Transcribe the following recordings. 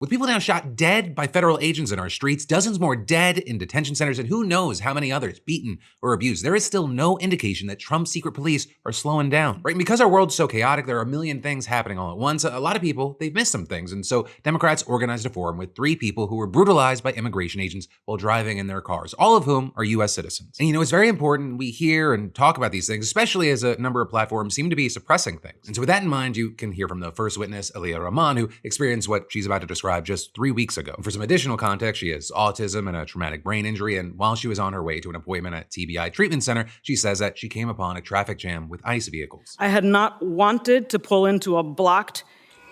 With people now shot dead by federal agents in our streets, dozens more dead in detention centers, and who knows how many others beaten or abused, there is still no indication that Trump's secret police are slowing down, right? And because our world's so chaotic, there are a million things happening all at once. A lot of people, they've missed some things, and so Democrats organized a forum with 3 people who were brutalized by immigration agents while driving in their cars, all of whom are U.S. citizens. And it's very important we hear and talk about these things, especially as a number of platforms seem to be suppressing things. And so with that in mind, you can hear from the first witness, Elia Rahman, who experienced what she's about to describe just 3 weeks ago. And for some additional context, she has autism and a traumatic brain injury, and while she was on her way to an appointment at TBI Treatment Center, she says that she came upon a traffic jam with ICE vehicles. I had not wanted to pull into a blocked,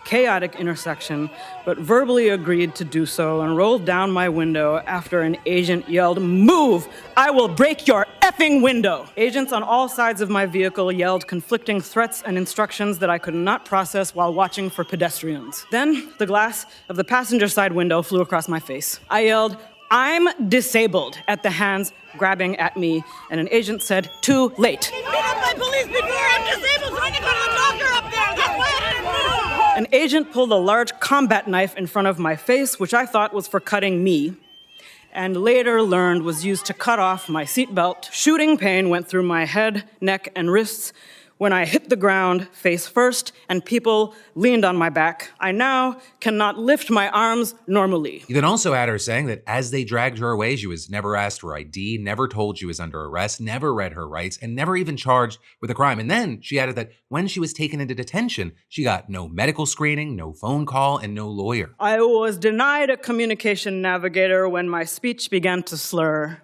chaotic intersection, but verbally agreed to do so and rolled down my window after an agent yelled, "Move! I will break your effing window!" Agents on all sides of my vehicle yelled conflicting threats and instructions that I could not process while watching for pedestrians. Then, the glass of the passenger side window flew across my face. I yelled, "I'm disabled," at the hands grabbing at me, and an agent said, "Too late." Beat up my police before I'm disabled, so I can go to the doctor up there. That's why I didn't move. An agent pulled a large combat knife in front of my face, which I thought was for cutting me, and later learned was used to cut off my seatbelt. Shooting pain went through my head, neck, and wrists when I hit the ground face first and people leaned on my back. I now cannot lift my arms normally. You then also add her saying that as they dragged her away, she was never asked for ID, never told she was under arrest, never read her rights, and never even charged with a crime. And then she added that when she was taken into detention, she got no medical screening, no phone call, and no lawyer. I was denied a communication navigator when my speech began to slur.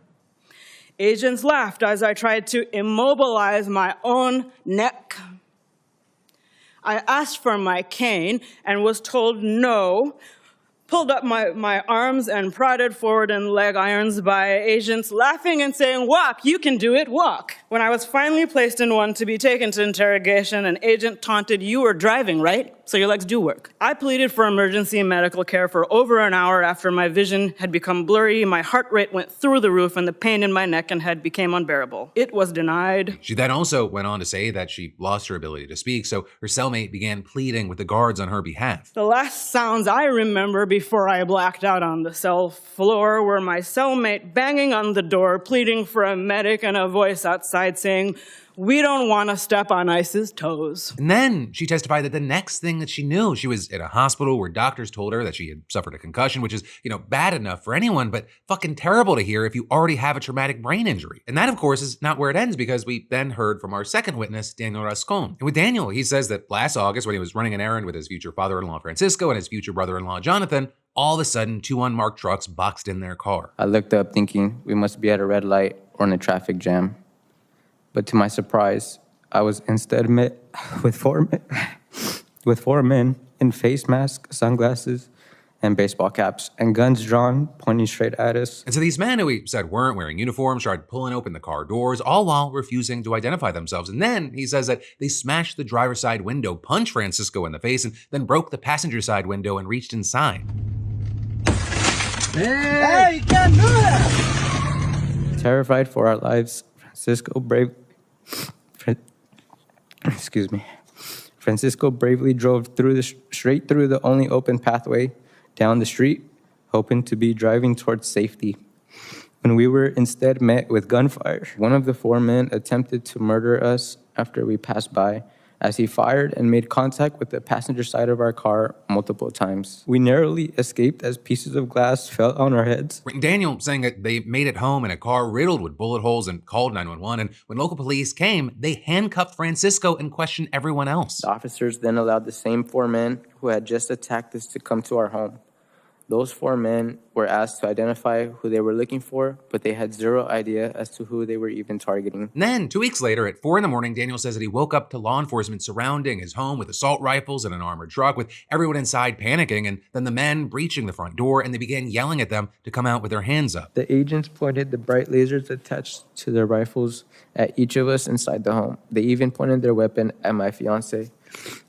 Agents laughed as I tried to immobilize my own neck. I asked for my cane and was told no, pulled up my arms and prodded forward in leg irons by agents laughing and saying, "Walk, you can do it, walk." When I was finally placed in one to be taken to interrogation, an agent taunted, "You were driving, right? So your legs do work." I pleaded for emergency medical care for over an hour after my vision had become blurry, my heart rate went through the roof, and the pain in my neck and head became unbearable. It was denied. She then also went on to say that she lost her ability to speak, so her cellmate began pleading with the guards on her behalf. The last sounds I remember before I blacked out on the cell floor were my cellmate banging on the door, pleading for a medic, and a voice outside saying, "We don't want to step on ICE's toes." And then she testified that the next thing that she knew, she was at a hospital where doctors told her that she had suffered a concussion, which is, bad enough for anyone, but fucking terrible to hear if you already have a traumatic brain injury. And that, of course, is not where it ends, because we then heard from our second witness, Daniel Rascon. And with Daniel, he says that last August, when he was running an errand with his future father-in-law, Francisco, and his future brother-in-law, Jonathan, all of a sudden, 2 unmarked trucks boxed in their car. I looked up thinking we must be at a red light or in a traffic jam. But to my surprise, I was instead met with four men in face masks, sunglasses, and baseball caps, and guns drawn, pointing straight at us. And so these men who he said weren't wearing uniforms started pulling open the car doors, all while refusing to identify themselves. And then he says that they smashed the driver's side window, punched Francisco in the face, and then broke the passenger side window and reached inside. Hey, you can't do that! Terrified for our lives, Francisco bravely drove straight through the only open pathway down the street, hoping to be driving towards safety. When we were instead met with gunfire, one of the 4 men attempted to murder us after we passed by, as he fired and made contact with the passenger side of our car multiple times. We narrowly escaped as pieces of glass fell on our heads. Daniel saying that they made it home in a car riddled with bullet holes and called 911. And when local police came, they handcuffed Francisco and questioned everyone else. The officers then allowed the same 4 men who had just attacked us to come to our home. Those 4 men were asked to identify who they were looking for, but they had zero idea as to who they were even targeting. And then, 2 weeks later, at 4 a.m, Daniel says that he woke up to law enforcement surrounding his home with assault rifles and an armored truck, with everyone inside panicking, and then the men breaching the front door, and they began yelling at them to come out with their hands up. The agents pointed the bright lasers attached to their rifles at each of us inside the home. They even pointed their weapon at my fiance,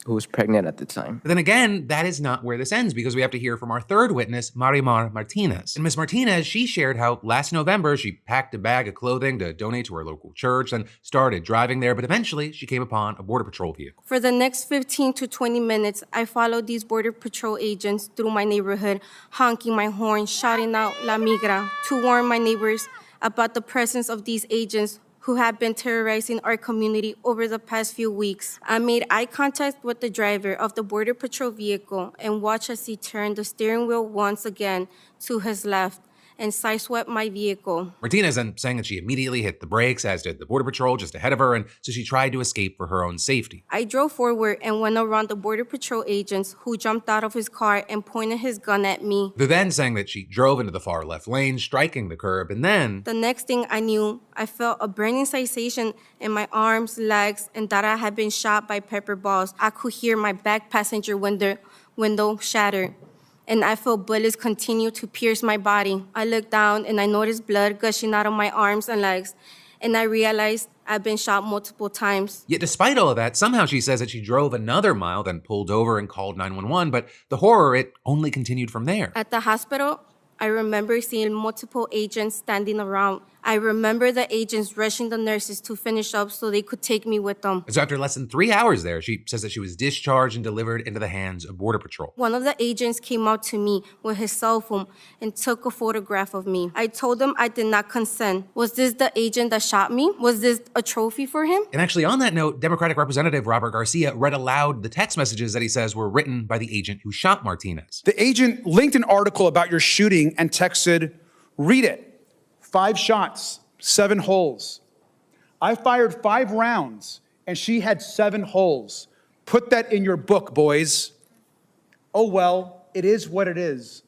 who was pregnant at the time. But then again, that is not where this ends, because we have to hear from our third witness, Marimar Martinez. And Ms. Martinez, she shared how last November she packed a bag of clothing to donate to her local church, then started driving there, but eventually she came upon a Border Patrol vehicle. For the next 15 to 20 minutes, I followed these Border Patrol agents through my neighborhood, honking my horn, shouting out La Migra to warn my neighbors about the presence of these agents who have been terrorizing our community over the past few weeks. I made eye contact with the driver of the Border Patrol vehicle and watched as he turned the steering wheel once again to his left and sideswept my vehicle. Martinez then saying that she immediately hit the brakes, as did the Border Patrol just ahead of her, and so she tried to escape for her own safety. I drove forward and went around the Border Patrol agents, who jumped out of his car and pointed his gun at me. They're then saying that she drove into the far left lane, striking the curb, and then... The next thing I knew, I felt a burning sensation in my arms, legs, and that I had been shot by pepper balls. I could hear my back passenger window shatter, and I felt bullets continue to pierce my body. I looked down and I noticed blood gushing out of my arms and legs, and I realized I've been shot multiple times. Yet despite all of that, somehow she says that she drove another mile, then pulled over and called 911, but the horror, it only continued from there. At the hospital, I remember seeing multiple agents standing around. I remember the agents rushing the nurses to finish up so they could take me with them. So after less than 3 hours there, she says that she was discharged and delivered into the hands of Border Patrol. One of the agents came out to me with his cell phone and took a photograph of me. I told him I did not consent. Was this the agent that shot me? Was this a trophy for him? And actually on that note, Democratic Representative Robert Garcia read aloud the text messages that he says were written by the agent who shot Martinez. The agent linked an article about your shooting and texted, "Read it. 5 shots. 7 holes. I fired 5 rounds and she had 7 holes. Put that in your book, boys." Oh, well, it is what it is.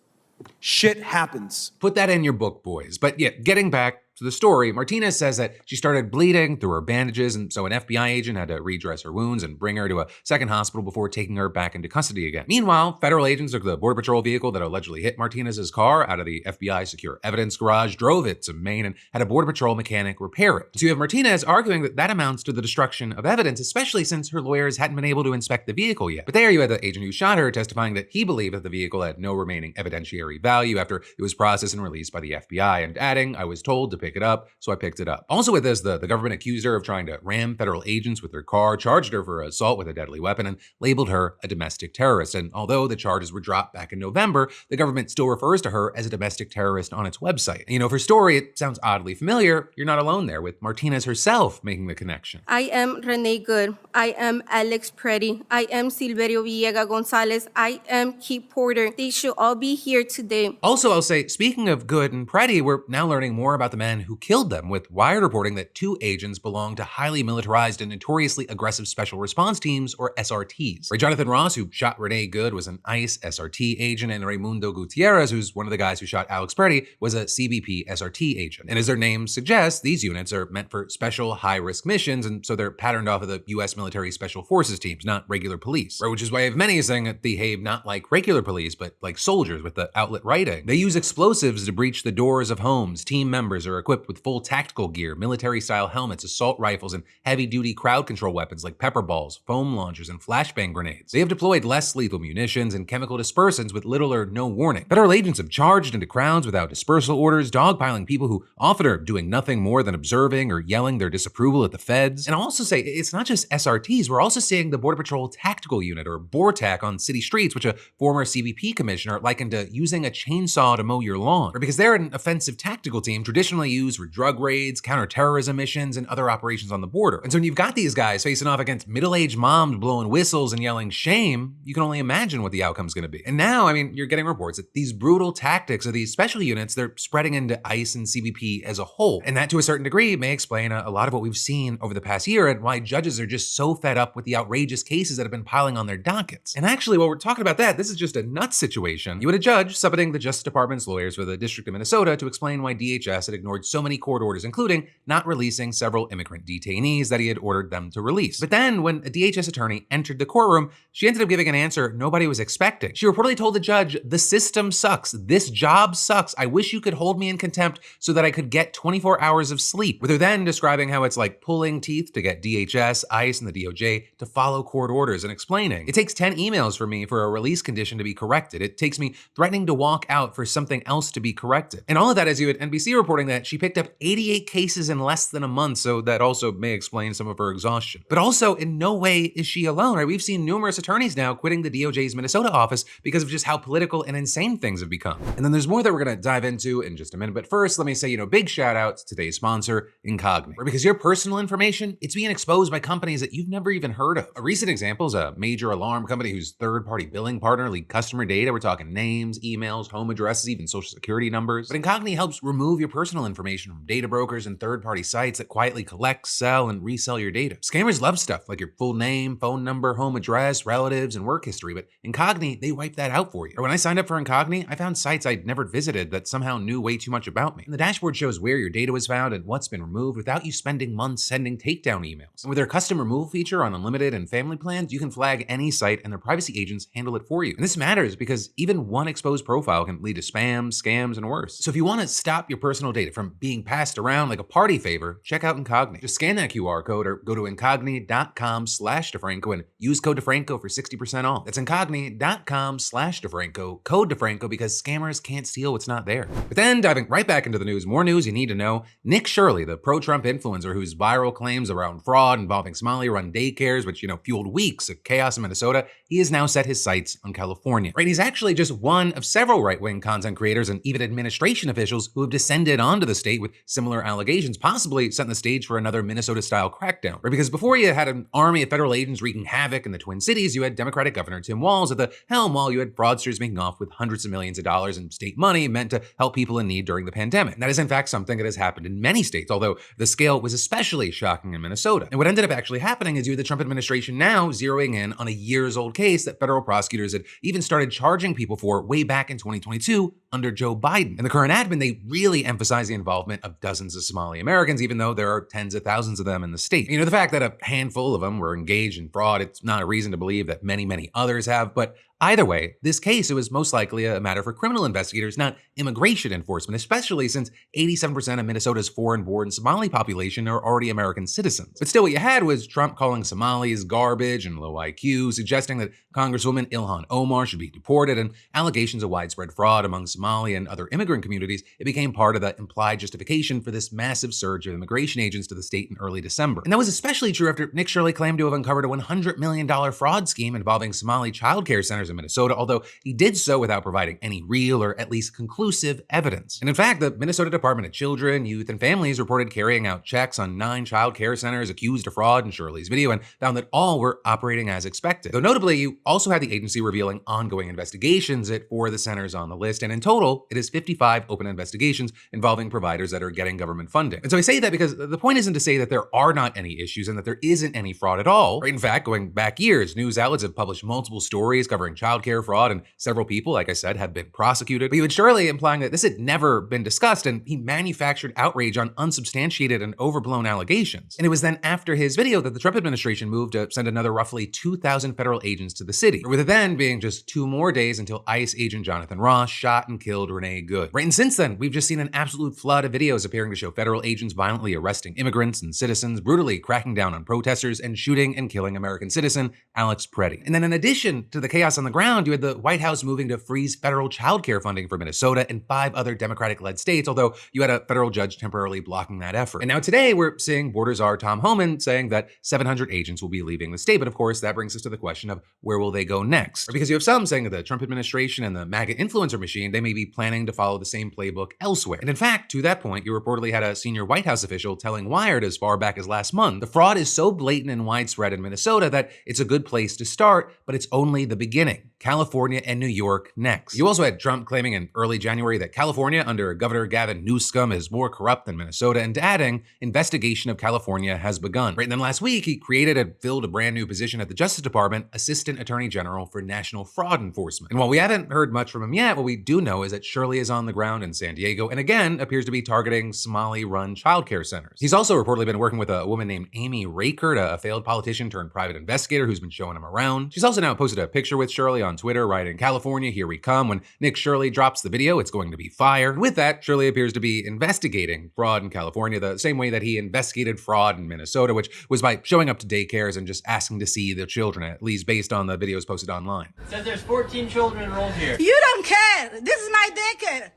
Shit happens. Put that in your book, boys. But yeah, getting back to the story, Martinez says that she started bleeding through her bandages, and so an FBI agent had to redress her wounds and bring her to a second hospital before taking her back into custody again. Meanwhile, federal agents took the Border Patrol vehicle that allegedly hit Martinez's car out of the FBI secure evidence garage, drove it to Maine, and had a Border Patrol mechanic repair it. So you have Martinez arguing that that amounts to the destruction of evidence, especially since her lawyers hadn't been able to inspect the vehicle yet. But there you had the agent who shot her testifying that he believed that the vehicle had no remaining evidentiary value after it was processed and released by the FBI, and adding, "I was told to pick it up, so I picked it up." Also with this, the government accused her of trying to ram federal agents with their car, charged her for assault with a deadly weapon, and labeled her a domestic terrorist. And although the charges were dropped back in November, the government still refers to her as a domestic terrorist on its website. And, you know, if her story, it sounds oddly familiar, you're not alone there, with Martinez herself making the connection. I am Renee Good. I am Alex Preddy. I am Silverio Villegas Gonzalez. I am Keith Porter. They should all be here today. Also, I'll say, speaking of Good and Preddy, we're now learning more about the men who killed them, with Wired reporting that 2 agents belong to highly militarized and notoriously aggressive special response teams, or SRTs. Ray Jonathan Ross, who shot Renee Good, was an ICE SRT agent, and Raimundo Gutierrez, who's one of the guys who shot Alex Preddy, was a CBP SRT agent. And as their name suggests, these units are meant for special high-risk missions, and so they're patterned off of the U.S. military special forces teams, not regular police. Right, which is why I have many saying that they behave not like regular police, but like soldiers with the outlet writing. They use explosives to breach the doors of homes. Team members are equipped with full tactical gear, military-style helmets, assault rifles, and heavy-duty crowd control weapons like pepper balls, foam launchers, and flashbang grenades. They have deployed less lethal munitions and chemical dispersants with little or no warning. Federal agents have charged into crowds without dispersal orders, dogpiling people who often are doing nothing more than observing or yelling their disapproval at the feds. And I'll also say, it's not just SRTs, we're also seeing the Border Patrol Tactical Unit, or BORTAC, on city streets, which a former CBP commissioner likened to using a chainsaw to mow your lawn. Or because they're an offensive tactical team traditionally used for drug raids, counterterrorism missions, and other operations on the border. And so when you've got these guys facing off against middle-aged moms blowing whistles and yelling shame, you can only imagine what the outcome's gonna be. And now, I mean, you're getting reports that these brutal tactics of these special units, they're spreading into ICE and CBP as a whole. And that, to a certain degree, may explain a lot of what we've seen over the past year and why judges are just so fed up with the outrageous cases that have been piling on their dockets. And actually, while we're talking about that, this is just a nuts situation. You had a judge subpoenaing the Justice Department's lawyers for the District of Minnesota to explain why DHS had ignored ignored so many court orders, including not releasing several immigrant detainees that he had ordered them to release. But then, when a DHS attorney entered the courtroom, she ended up giving an answer nobody was expecting. She reportedly told the judge, "The system sucks. This job sucks. I wish you could hold me in contempt so that I could get 24 hours of sleep," with her then describing how it's like pulling teeth to get DHS, ICE, and the DOJ to follow court orders, and explaining, "It takes 10 emails for me for a release condition to be corrected. It takes me threatening to walk out for something else to be corrected." And all of that, as you had NBC reporting that she picked up 88 cases in less than a month, so that also may explain some of her exhaustion. But also, in no way is she alone, right? We've seen numerous attorneys now quitting the DOJ's Minnesota office because of just how political and insane things have become. And then there's more that we're gonna dive into in just a minute. But first, let me say, big shout out to today's sponsor, Incogni. Because your personal information, it's being exposed by companies that you've never even heard of. A recent example is a major alarm company whose third-party billing partner leaked customer data. We're talking names, emails, home addresses, even social security numbers. But Incogni helps remove your personal information from data brokers and third-party sites that quietly collect, sell, and resell your data. Scammers love stuff like your full name, phone number, home address, relatives, and work history, but Incogni, they wipe that out for you. Or when I signed up for Incogni, I found sites I'd never visited that somehow knew way too much about me. And the dashboard shows where your data was found and what's been removed without you spending months sending takedown emails. And with their custom removal feature on unlimited and family plans, you can flag any site and their privacy agents handle it for you. And this matters because even one exposed profile can lead to spam, scams, and worse. So if you want to stop your personal data from being passed around like a party favor, check out Incogni. Just scan that QR code or go to incogni.com/DeFranco and use code DeFranco for 60% off. That's incogni.com/DeFranco, code DeFranco, because scammers can't steal what's not there. But then diving right back into the news, more news you need to know. Nick Shirley, the pro-Trump influencer whose viral claims around fraud involving Somali-run daycares, which, fueled weeks of chaos in Minnesota, he has now set his sights on California. Right, he's actually just one of several right-wing content creators and even administration officials who have descended onto the state with similar allegations, possibly setting the stage for another Minnesota-style crackdown. Right, because before you had an army of federal agents wreaking havoc in the Twin Cities, you had Democratic Governor Tim Walz at the helm, while you had fraudsters making off with hundreds of millions of dollars in state money meant to help people in need during the pandemic. And that is in fact something that has happened in many states, although the scale was especially shocking in Minnesota. And what ended up actually happening is you had the Trump administration now zeroing in on a years-old case that federal prosecutors had even started charging people for way back in 2022 under Joe Biden. And the current admin, they really emphasize the involvement of dozens of Somali Americans, even though there are tens of thousands of them in the state. The fact that a handful of them were engaged in fraud, it's not a reason to believe that many, many others have, but either way, this case, it was most likely a matter for criminal investigators, not immigration enforcement, especially since 87% of Minnesota's foreign-born Somali population are already American citizens. But still, what you had was Trump calling Somalis garbage and low IQ, suggesting that Congresswoman Ilhan Omar should be deported, and allegations of widespread fraud among Somali and other immigrant communities. It became part of the implied justification for this massive surge of immigration agents to the state in early December. And that was especially true after Nick Shirley claimed to have uncovered a $100 million fraud scheme involving Somali childcare centers in Minnesota, although he did so without providing any real or at least conclusive evidence. And in fact, the Minnesota Department of Children, Youth, and Families reported carrying out checks on 9 child care centers accused of fraud in Shirley's video and found that all were operating as expected. Though notably, you also had the agency revealing ongoing investigations at 4 of the centers on the list, and in total, it is 55 open investigations involving providers that are getting government funding. And so I say that because the point isn't to say that there are not any issues and that there isn't any fraud at all. Right? In fact, going back years, news outlets have published multiple stories covering childcare fraud, and several people, like I said, have been prosecuted. But you had Shirley implying that this had never been discussed, and he manufactured outrage on unsubstantiated and overblown allegations. And it was then after his video that the Trump administration moved to send another roughly 2,000 federal agents to the city, with it then being just 2 more days until ICE agent Jonathan Ross shot and killed Renee Good. Right, and since then, we've just seen an absolute flood of videos appearing to show federal agents violently arresting immigrants and citizens, brutally cracking down on protesters, and shooting and killing American citizen Alex Pralle. And then in addition to the chaos on the ground, you had the White House moving to freeze federal childcare funding for Minnesota and 5 other Democratic-led states, although you had a federal judge temporarily blocking that effort. And now today, we're seeing Border Czar Tom Homan saying that 700 agents will be leaving the state. But of course, that brings us to the question of where will they go next? Because you have some saying that the Trump administration and the MAGA influencer machine, they may be planning to follow the same playbook elsewhere. And in fact, to that point, you reportedly had a senior White House official telling Wired as far back as last month, the fraud is so blatant and widespread in Minnesota that it's a good place to start, but it's only the beginning. California and New York next. You also had Trump claiming in early January that California under Governor Gavin Newsom is more corrupt than Minnesota, and adding, investigation of California has begun. Right, and then last week, he created and filled a brand new position at the Justice Department, Assistant Attorney General for National Fraud Enforcement. And while we haven't heard much from him yet, what we do know is that Shirley is on the ground in San Diego, and again, appears to be targeting Somali-run childcare centers. He's also reportedly been working with a woman named Amy Rakert, a failed politician turned private investigator who's been showing him around. She's also now posted a picture with Shirley on Twitter, writing, "California, here we come. When Nick Shirley drops the video, it's going to be fire." And with that, Shirley appears to be investigating fraud in California the same way that he investigated fraud in Minnesota, which was by showing up to daycares and just asking to see the children, at least based on the videos posted online. It says there's 14 children enrolled here. You don't care. This is my daycare.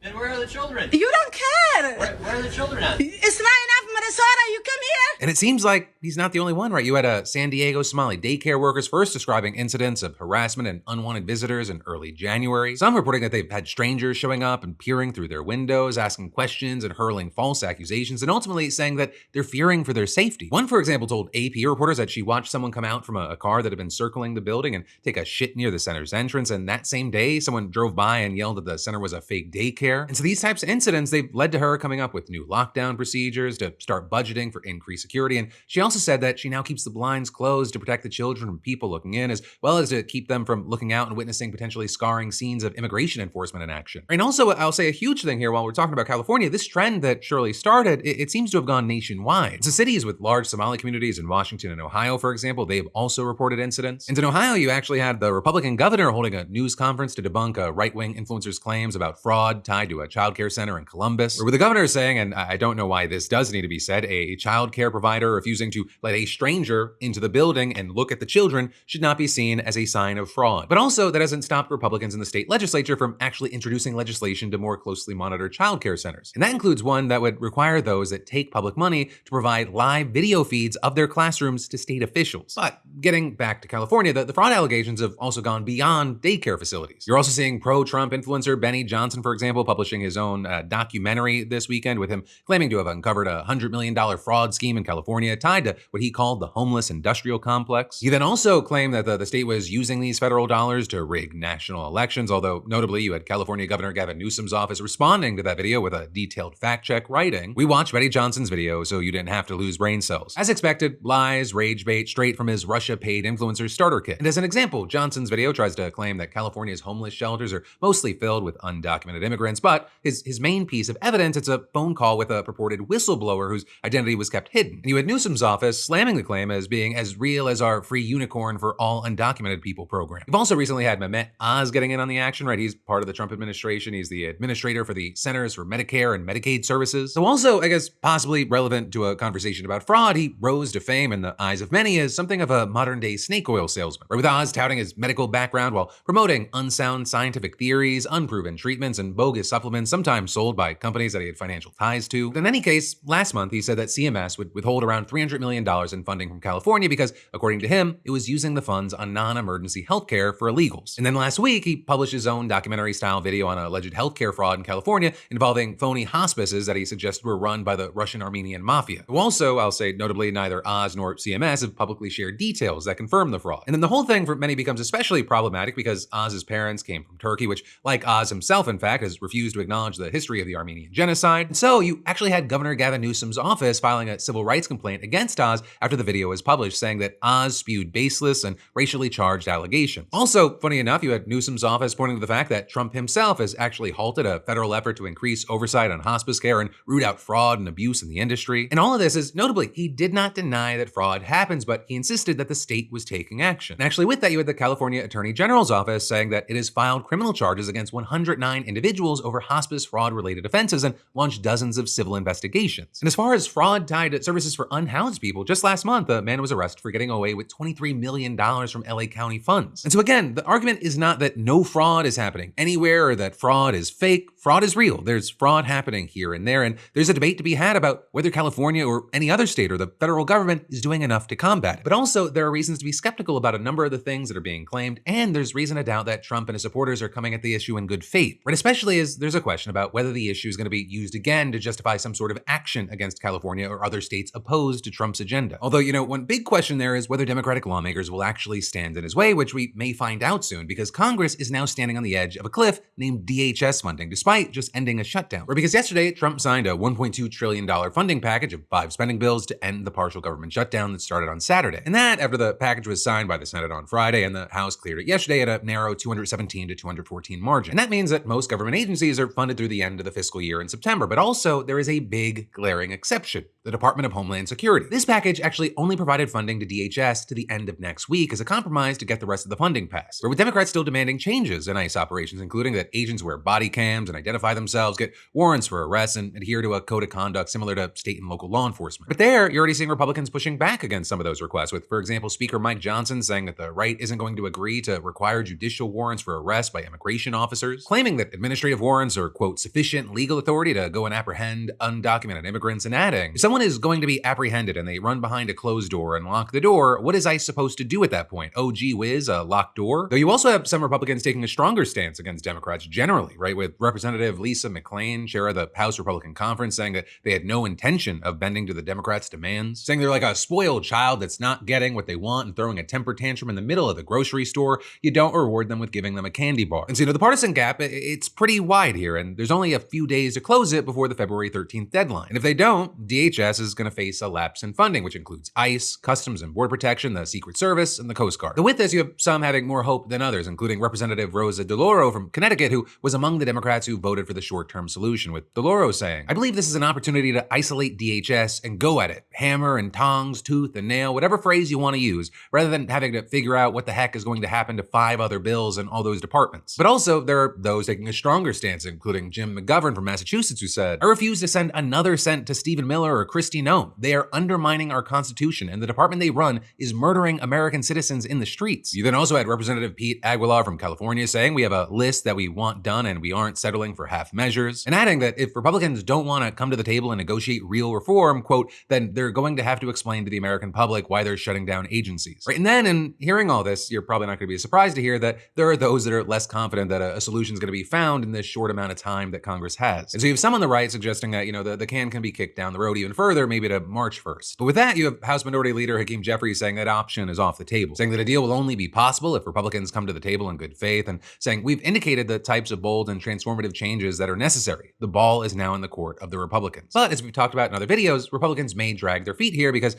Then where are the children? You don't care. Where are the children at? It's not enough, Minnesota. You come here. And it seems like he's not the only one, right? You had a San Diego Somali daycare workers first describing incidents of harassment and unwanted visitors in early January. Some reporting that they've had strangers showing up and peering through their windows, asking questions and hurling false accusations, and ultimately saying that they're fearing for their safety. One, for example, told AP reporters that she watched someone come out from a car that had been circling the building and take a shit near the center's entrance, and that same day, someone drove by and yelled that the center was a fake daycare. And so these types of incidents, they've led to her coming up with new lockdown procedures to start budgeting for increased security. And she also said that she now keeps the blinds closed to protect the children from people looking in, as well as to keep them from looking out and witnessing potentially scarring scenes of immigration enforcement in action. And also, I'll say a huge thing here while we're talking about California, this trend that Shirley started, it seems to have gone nationwide. So cities with large Somali communities in Washington and Ohio, for example, they've also reported incidents. And in Ohio, you actually had the Republican governor holding a news conference to debunk a right-wing influencer's claims about fraud tied to a childcare center in Columbus, where the governor is saying, and I don't know why this does need to be said, a child care provider refusing to let a stranger into the building and look at the children should not be seen as a sign of fraud. But also, that hasn't stopped Republicans in the state legislature from actually introducing legislation to more closely monitor child care centers. And that includes one that would require those that take public money to provide live video feeds of their classrooms to state officials. But getting back to California, the fraud allegations have also gone beyond daycare facilities. You're also seeing pro-Trump influencer Benny Johnson, for example, publishing his own documentary this weekend, with him claiming to have uncovered a $100 million fraud scheme in California tied to what he called the homeless industrial complex. He then also claimed that the state was using these federal dollars to rig national elections, although notably you had California Governor Gavin Newsom's office responding to that video with a detailed fact check, writing, "We watched Betty Johnson's video so you didn't have to lose brain cells." As expected, lies, rage bait, straight from his Russia-paid influencer starter kit. And as an example, Johnson's video tries to claim that California's homeless shelters are mostly filled with undocumented immigrants, but his main piece of evidence, it's a phone call with a purported whistleblower whose identity was kept hidden. And you had Newsom's office slamming the claim as being as real as our free unicorn for all undocumented people program. You've also recently had Mehmet Oz getting in on the action, right? He's part of the Trump administration. He's the administrator for the Centers for Medicare and Medicaid Services. So also, I guess, possibly relevant to a conversation about fraud, he rose to fame in the eyes of many as something of a modern-day snake oil salesman, right? With Oz touting his medical background while promoting unsound scientific theories, unproven treatments, and bogus supplements, sometimes sold by companies that he had financial ties to. But in any case, last month, he said that CMS would withhold around $300 million in funding from California because, according to him, it was using the funds on non-emergency healthcare for illegals. And then last week, he published his own documentary-style video on alleged healthcare fraud in California involving phony hospices that he suggested were run by the Russian-Armenian mafia. Also, I'll say notably, neither Oz nor CMS have publicly shared details that confirm the fraud. And then the whole thing for many becomes especially problematic because Oz's parents came from Turkey, which, like Oz himself, in fact, has refused to acknowledge the history of the Armenian genocide. And so you actually had Governor Gavin Newsom's office filing a civil rights complaint against Oz after the video was published, saying that Oz spewed baseless and racially charged allegations. Also, funny enough, you had Newsom's office pointing to the fact that Trump himself has actually halted a federal effort to increase oversight on hospice care and root out fraud and abuse in the industry. And all of this is, notably, he did not deny that fraud happens, but he insisted that the state was taking action. And actually with that, you had the California Attorney General's office saying that it has filed criminal charges against 109 individuals over hospice fraud-related offenses and launched dozens of civil investigations. And as far as fraud tied to services for unhoused people, just last month, a man was arrested for getting away with $23 million from LA County funds. And so again, the argument is not that no fraud is happening anywhere or that fraud is fake. Fraud is real. There's fraud happening here and there, and there's a debate to be had about whether California or any other state or the federal government is doing enough to combat it. But also, there are reasons to be skeptical about a number of the things that are being claimed, and there's reason to doubt that Trump and his supporters are coming at the issue in good faith, right? Especially as there's a question about whether the issue is going to be used again to justify some sort of action against against California or other states opposed to Trump's agenda. Although, one big question there is whether Democratic lawmakers will actually stand in his way, which we may find out soon, because Congress is now standing on the edge of a cliff named DHS funding, despite just ending a shutdown. Or because yesterday, Trump signed a $1.2 trillion funding package of 5 spending bills to end the partial government shutdown that started on Saturday. And that after the package was signed by the Senate on Friday and the House cleared it yesterday at a narrow 217 to 214 margin. And that means that most government agencies are funded through the end of the fiscal year in September. But also, there is a big glaring exception: the Department of Homeland Security. This package actually only provided funding to DHS to the end of next week as a compromise to get the rest of the funding passed. But with Democrats still demanding changes in ICE operations, including that agents wear body cams and identify themselves, get warrants for arrests, and adhere to a code of conduct similar to state and local law enforcement. But there, you're already seeing Republicans pushing back against some of those requests, with, for example, Speaker Mike Johnson saying that the right isn't going to agree to require judicial warrants for arrest by immigration officers, claiming that administrative warrants are, quote, sufficient legal authority to go and apprehend undocumented immigrants, and adding, if someone is going to be apprehended and they run behind a closed door and lock the door, what is ICE supposed to do at that point? Oh, gee whiz, a locked door? Though you also have some Republicans taking a stronger stance against Democrats generally, right? With Representative Lisa McClain, chair of the House Republican Conference, saying that they had no intention of bending to the Democrats' demands, saying they're like a spoiled child that's not getting what they want and throwing a temper tantrum in the middle of the grocery store. You don't reward them with giving them a candy bar. And so, the partisan gap, it's pretty wide here, and there's only a few days to close it before the February 13th deadline. And if they don't, DHS is going to face a lapse in funding, which includes ICE, Customs and Border Protection, the Secret Service, and the Coast Guard. But with this, you have some having more hope than others, including Representative Rosa DeLauro from Connecticut, who was among the Democrats who voted for the short-term solution, with DeLauro saying, I believe this is an opportunity to isolate DHS and go at it. Hammer and tongs, tooth and nail, whatever phrase you want to use, rather than having to figure out what the heck is going to happen to 5 other bills in all those departments. But also, there are those taking a stronger stance, including Jim McGovern from Massachusetts, who said, I refuse to send another cent to Stephen Miller or Kristi Noem. They are undermining our Constitution, and the department they run is murdering American citizens in the streets. You then also had Representative Pete Aguilar from California saying, we have a list that we want done and we aren't settling for half measures, and adding that if Republicans don't want to come to the table and negotiate real reform, quote, then they're going to have to explain to the American public why they're shutting down agencies. Right? And then in hearing all this, you're probably not going to be surprised to hear that there are those that are less confident that a solution is going to be found in this short amount of time that Congress has. And so you have some on the right suggesting that, the can be kicked down the road even further, maybe to March 1st. But with that, you have House Minority Leader Hakeem Jeffries saying that option is off the table, saying that a deal will only be possible if Republicans come to the table in good faith, and saying we've indicated the types of bold and transformative changes that are necessary. The ball is now in the court of the Republicans. But as we've talked about in other videos, Republicans may drag their feet here because,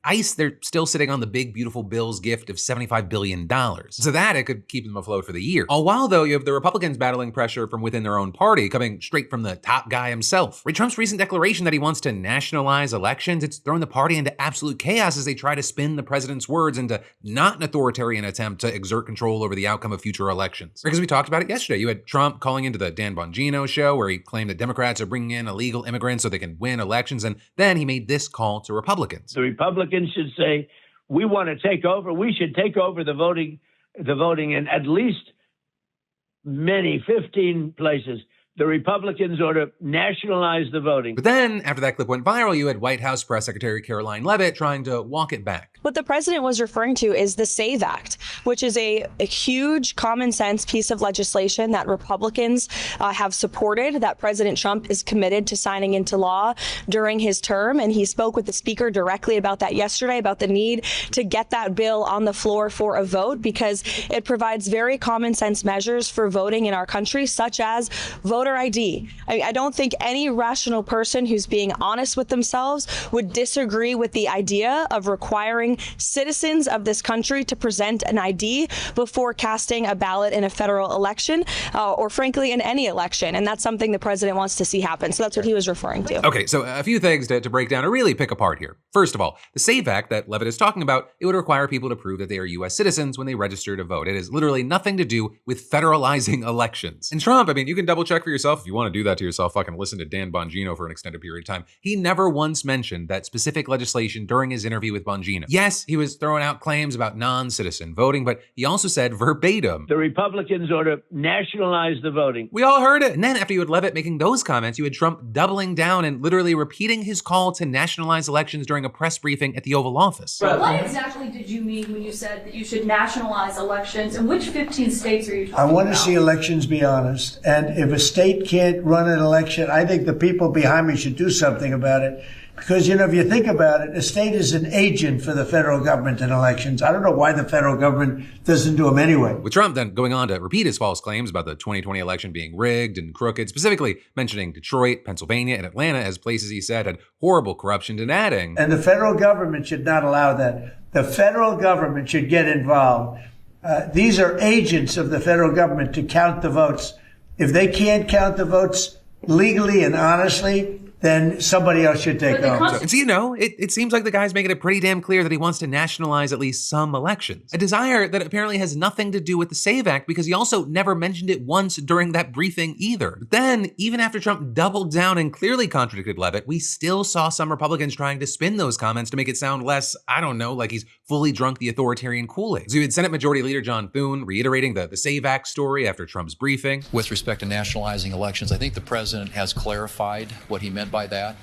ICE, they're still sitting on the big, beautiful Bill's gift of $75 billion. So that it could keep them afloat for the year. All while, though, you have the Republicans battling pressure from within their own party, coming straight from the top guy himself. Trump's recent declaration that he wants to nationalize elections, it's thrown the party into absolute chaos as they try to spin the president's words into not an authoritarian attempt to exert control over the outcome of future elections. Because we talked about it yesterday. You had Trump calling into the Dan Bongino show where he claimed that Democrats are bringing in illegal immigrants so they can win elections, and then he made this call to Republicans. The Republicans should say, we want to take over. We should take over the voting in at least 15 places. The Republicans ought to nationalize the voting. But then, after that clip went viral, you had White House Press Secretary Caroline Leavitt trying to walk it back. What the president was referring to is the SAVE Act, which is a huge common sense piece of legislation that Republicans have supported, that President Trump is committed to signing into law during his term. And he spoke with the speaker directly about that yesterday, about the need to get that bill on the floor for a vote, because it provides very common sense measures for voting in our country, such as voter ID. I don't think any rational person who's being honest with themselves would disagree with the idea of requiring citizens of this country to present an ID before casting a ballot in a federal election, or frankly in any election. And that's something the president wants to see happen. So that's what he was referring to. Okay, so a few things to break down or really pick apart here. First of all, the SAVE Act that Leavitt is talking about, it would require people to prove that they are U.S. citizens when they register to vote. It has literally nothing to do with federalizing elections. And Trump, you can double check for yourself if you want to do that to yourself. Fucking listen to Dan Bongino for an extended period of time. He never once mentioned that specific legislation during his interview with Bongino. yes, he was throwing out claims about non-citizen voting, but he also said verbatim, The Republicans ought to nationalize the voting. we all heard it. And then after you had Levitt making those comments, you had Trump doubling down and literally repeating his call to nationalize elections during a press briefing at the Oval Office. What exactly did you mean when you said that you should nationalize elections? And which 15 states are you talking about? I want to see elections be honest. And if a state can't run an election, I think the people behind me should do something about it. Because, you know, if you think about it, a state is an agent for the federal government in elections. I don't know why the federal government doesn't do them anyway. With Trump then going on to repeat his false claims about the 2020 election being rigged and crooked, specifically mentioning Detroit, Pennsylvania, and Atlanta as places he said had horrible corruption, and adding, and the federal government should not allow that. The federal government should get involved. These are agents of the federal government to count the votes. If they can't count the votes legally and honestly, then somebody else should take over. And so, you know, it seems like the guy's making it pretty damn clear that he wants to nationalize at least some elections. A desire that apparently has nothing to do with the SAVE Act, because he also never mentioned it once during that briefing either. But then, even after Trump doubled down and clearly contradicted Levitt, we still saw some Republicans trying to spin those comments to make it sound less, I don't know, like he's fully drunk the authoritarian Kool-Aid. So you had Senate Majority Leader John Thune reiterating the SAVE Act story after Trump's briefing. With respect to nationalizing elections, I think the president has clarified what he meant by that,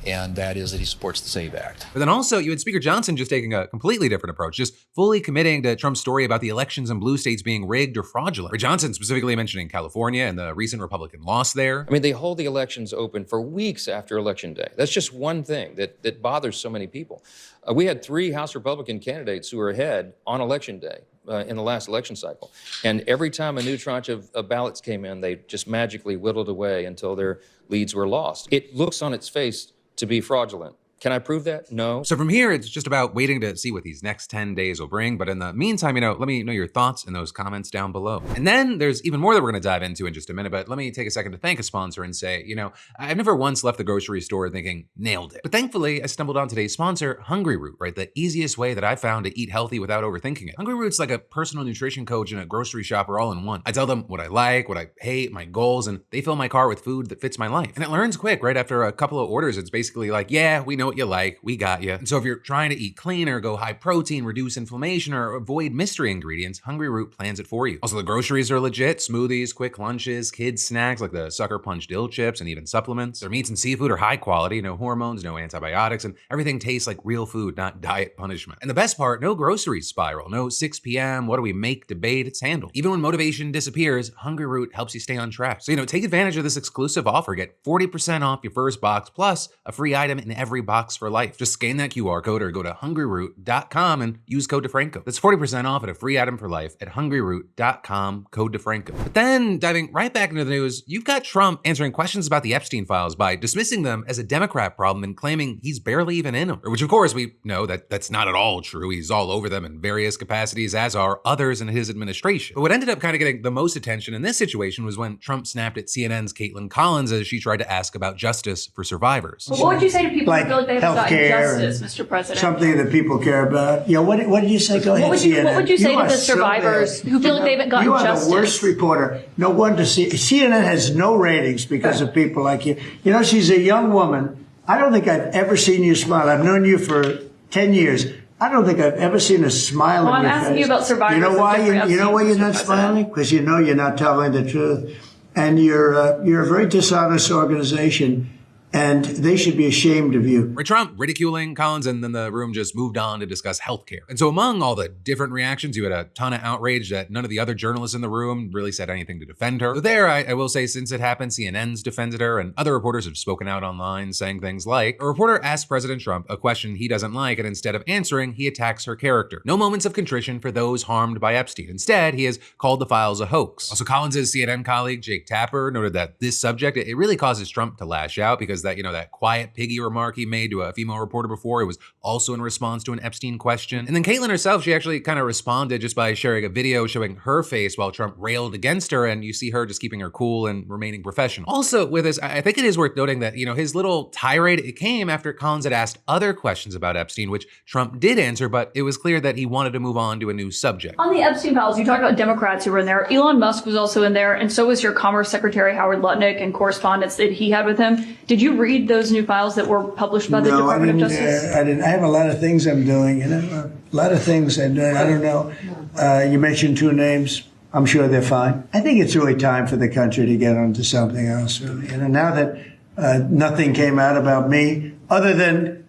and that is that he supports the SAVE Act. But then also, you had Speaker Johnson just taking a completely different approach, just fully committing to Trump's story about the elections in blue states being rigged or fraudulent. Or Johnson specifically mentioning California and the recent Republican loss there. I mean, they hold the elections open for weeks after Election Day. That's just one thing that bothers so many people. We had 3 House Republican candidates who were ahead on Election Day. In the last election cycle. And every time a new tranche of ballots came in, they just magically whittled away until their leads were lost. It looks on its face to be fraudulent. Can I prove that? No. So from here, it's just about waiting to see what these next 10 days will bring. But in the meantime, you know, let me know your thoughts in those comments down below. And then there's even more that we're going to dive into in just a minute. But let me take a second to thank a sponsor and say, you know, I've never once left the grocery store thinking, nailed it. But thankfully, I stumbled on today's sponsor, Hungryroot, right? The easiest way that I found to eat healthy without overthinking it. Hungryroot's like a personal nutrition coach and a grocery shopper all in one. I tell them what I like, what I hate, my goals, and they fill my car with food that fits my life. And it learns quick, right? After a couple of orders, it's basically like, yeah, we know what you like. We got you. And so if you're trying to eat cleaner, go high protein, reduce inflammation, or avoid mystery ingredients, Hungryroot plans it for you. Also, the groceries are legit. Smoothies, quick lunches, kids snacks like the Sucker Punch dill chips, and even supplements. Their meats and seafood are high quality, no hormones, no antibiotics, and everything tastes like real food, not diet punishment. And the best part, no groceries spiral, no 6 p.m. what do we make debate, it's handled. Even when motivation disappears, Hungryroot helps you stay on track. So, you know, take advantage of this exclusive offer. Get 40% off your first box, plus a free item in every box for life. Just scan that QR code or go to hungryroot.com and use code DeFranco. That's 40% off at a free item for life at hungryroot.com, code DeFranco. But then, diving right back into the news, you've got Trump answering questions about the Epstein files by dismissing them as a Democrat problem and claiming he's barely even in them. Which, of course, we know that that's not at all true. He's all over them in various capacities, as are others in his administration. But what ended up kind of getting the most attention in this situation was when Trump snapped at CNN's Kaitlan Collins as she tried to ask about justice for survivors. Well, what would you say to people Like who feel like they haven't gotten justice, Mr. President? Something that people care about. Yeah, what did you say? Go ahead, CNN. What would you say to the survivors who feel like they haven't gotten justice? You are the worst reporter. No wonder CNN has no ratings because of people like you. You know, she's a young woman. I don't think I've ever seen you smile. I've known you for 10 years. I don't think I've ever seen a smile on your face. I'm asking you about survivors. You know why? You know why you're not smiling? Because you know you're not telling the truth. And you're a very dishonest organization. And they should be ashamed of you. Right, Trump ridiculing Collins, and then the room just moved on to discuss healthcare. And so among all the different reactions, you had a ton of outrage that none of the other journalists in the room really said anything to defend her. So there, I will say, since it happened, CNN's defended her, and other reporters have spoken out online saying things like, a reporter asked President Trump a question he doesn't like, and instead of answering, he attacks her character. No moments of contrition for those harmed by Epstein. Instead, he has called the files a hoax. Also, Collins's CNN colleague, Jake Tapper, noted that this subject, it really causes Trump to lash out because that, you know, that quiet piggy remark he made to a female reporter before, it was also in response to an Epstein question. And then Kaitlan herself, she actually kind of responded just by sharing a video showing her face while Trump railed against her, and you see her just keeping her cool and remaining professional. Also with this, I think it is worth noting that, you know, his little tirade, it came after Collins had asked other questions about Epstein, which Trump did answer, but it was clear that he wanted to move on to a new subject. On the Epstein files, you talked about Democrats who were in there. Elon Musk was also in there, and so was your Commerce Secretary Howard Lutnick and correspondence that he had with him. Did you you read those new files that were published by the Department of Justice? I didn't. I have a lot of things I'm doing, a lot of things I'm doing. I don't know. You mentioned 2 names. I'm sure they're fine. I think it's really time for the country to get onto something else, really. Now that nothing came out about me, other than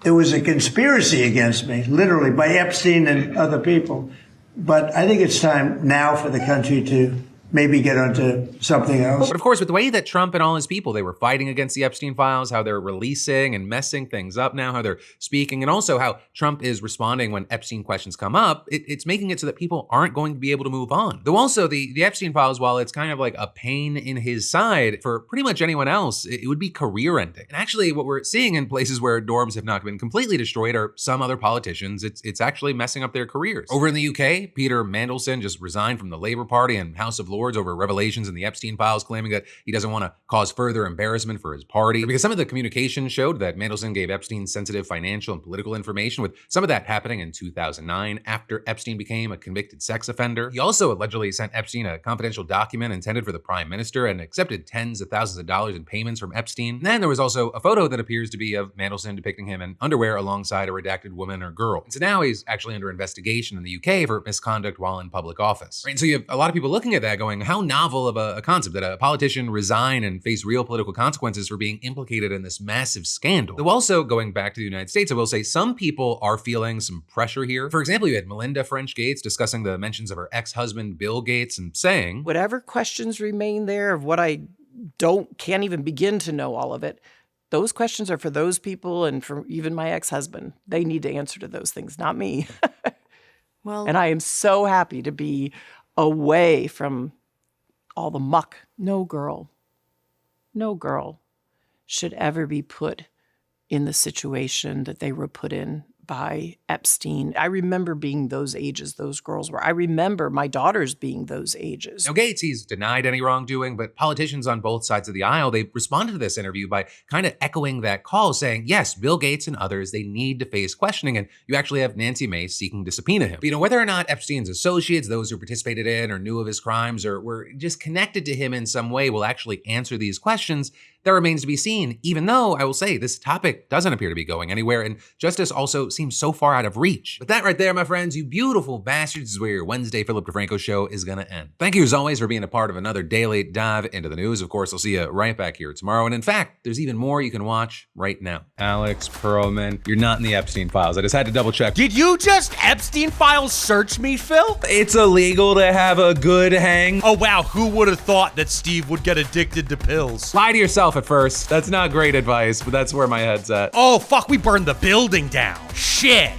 there was a conspiracy against me, literally, by Epstein and other people. But I think it's time now for the country to maybe get onto something else. But of course, with the way that Trump and all his people, they were fighting against the Epstein files, how they're releasing and messing things up now, how they're speaking, and also how Trump is responding when Epstein questions come up, it's making it so that people aren't going to be able to move on. Though also the Epstein files, while it's kind of like a pain in his side, for pretty much anyone else, it would be career ending. And actually what we're seeing in places where dorms have not been completely destroyed are some other politicians, it's actually messing up their careers. Over in the UK, Peter Mandelson just resigned from the Labour Party and House of Lords over revelations in the Epstein files, claiming that he doesn't want to cause further embarrassment for his party. Because some of the communication showed that Mandelson gave Epstein sensitive financial and political information, with some of that happening in 2009 after Epstein became a convicted sex offender. He also allegedly sent Epstein a confidential document intended for the prime minister and accepted tens of thousands of dollars in payments from Epstein. And then there was also a photo that appears to be of Mandelson depicting him in underwear alongside a redacted woman or girl. And so now he's actually under investigation in the UK for misconduct while in public office. Right? And so you have a lot of people looking at that going, how novel of a concept that a politician resign and face real political consequences for being implicated in this massive scandal. Though also going back to the United States, I will say some people are feeling some pressure here. For example, you had Melinda French Gates discussing the mentions of her ex-husband, Bill Gates, and saying, whatever questions remain there of what I can't even begin to know all of it, those questions are for those people and for even my ex-husband. They need to answer to those things, not me. Well, and I am so happy to be away from all the muck. No girl should ever be put in the situation that they were put in by Epstein. I remember being those ages those girls were. I remember my daughters being those ages. Now Gates, he's denied any wrongdoing, but politicians on both sides of the aisle, they responded to this interview by kind of echoing that call, saying, yes, Bill Gates and others, they need to face questioning. And you actually have Nancy Mace seeking to subpoena him. But whether or not Epstein's associates, those who participated in or knew of his crimes or were just connected to him in some way will actually answer these questions, that remains to be seen, even though I will say this topic doesn't appear to be going anywhere, and justice also seems so far out of reach. But that right there, my friends, you beautiful bastards, is where your Wednesday Philip DeFranco show is gonna end. Thank you as always for being a part of another daily dive into the news. Of course, I'll see you right back here tomorrow. And in fact, there's even more you can watch right now. Alex Perlman, you're not in the Epstein files. I just had to double check. Did you just Epstein files search me, Phil? It's illegal to have a good hang. Oh wow, who would have thought that Steve would get addicted to pills? Lie to yourself at first. That's not great advice, but that's where my head's at. Oh fuck, we burned the building down. Shit.